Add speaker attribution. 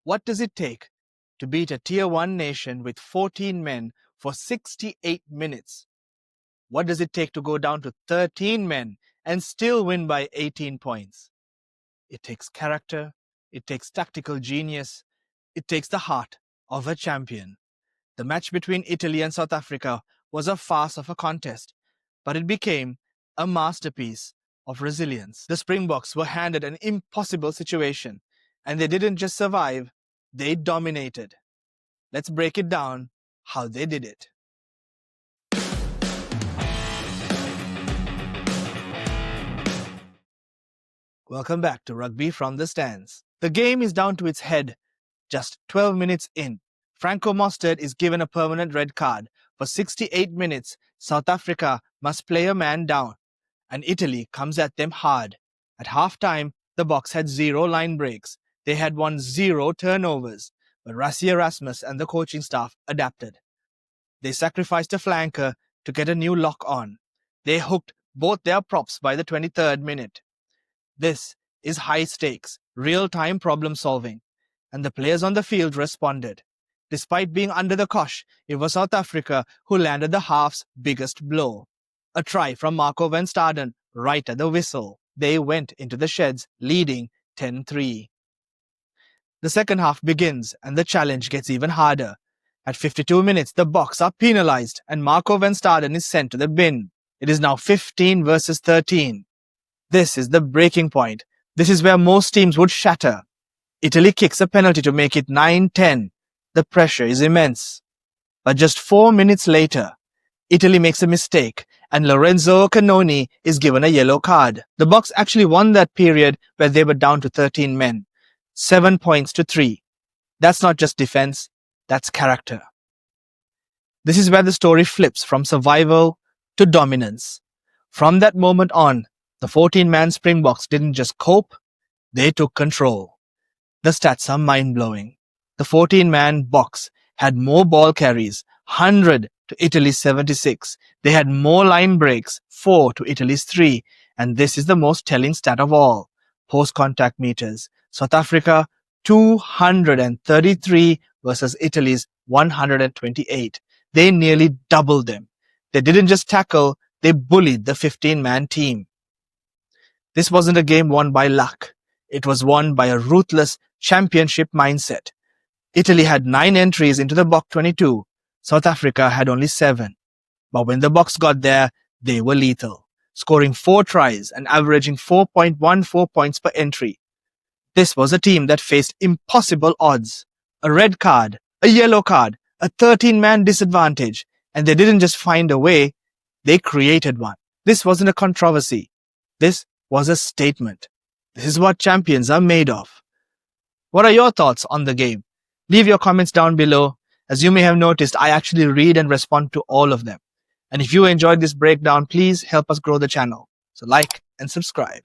Speaker 1: What does it take to beat a Tier 1 nation with 14 men for 68 minutes? What does it take to go down to 13 men and still win by 18 points? It takes character, it takes tactical genius, it takes the heart of a champion. The match between Italy and South Africa was a farce of a contest, but it became a masterpiece of resilience. The Springboks were handed an impossible situation, and they didn't just survive, they dominated. Let's break it down how they did it. Welcome back to Rugby from the Stands. The game is down to its head. Just 12 minutes in, Franco Mostert is given a permanent red card. For 68 minutes, South Africa must play a man down, and Italy comes at them hard. At halftime, the Boks had 0 line breaks. They had won 0 turnovers, but Rassie Erasmus and the coaching staff adapted. They sacrificed a flanker to get a new lock on. They hooked both their props by the 23rd minute. This is high stakes, real-time problem solving, and the players on the field responded. Despite being under the cosh, it was South Africa who landed the half's biggest blow. A try from Marco van Staden right at the whistle. They went into the sheds, leading 10-3. The second half begins, and the challenge gets even harder. At 52 minutes, the Boks are penalized, and Marco van Staden is sent to the bin. It is now 15 versus 13. This is the breaking point. This is where most teams would shatter. Italy kicks a penalty to make it 9-10. The pressure is immense. But just 4 minutes later, Italy makes a mistake and Lorenzo Canoni is given a yellow card. The Boks actually won that period where they were down to 13 men. 7 points to 3. That's not just defense, that's character. This is where the story flips from survival to dominance. From that moment on, the 14-man Springboks didn't just cope, they took control. The stats are mind-blowing. The 14-man Boks had more ball carries, 100 to Italy's 76. They had more line breaks, 4 to Italy's 3. And this is the most telling stat of all. Post-contact meters. South Africa, 233 versus Italy's 128. They nearly doubled them. They didn't just tackle, they bullied the 15-man team. This wasn't a game won by luck. It was won by a ruthless championship mindset. Italy had 9 entries into the Bok 22. South Africa had only 7. But when the Boks got there, they were lethal, scoring 4 tries and averaging 4.14 points per entry. This was a team that faced impossible odds. A red card, a yellow card, a 13-man disadvantage. And they didn't just find a way, they created one. This wasn't a controversy. This was a statement. This is what champions are made of. What are your thoughts on the game? Leave your comments down below. As you may have noticed, I actually read and respond to all of them. And if you enjoyed this breakdown, please help us grow the channel. So like and subscribe.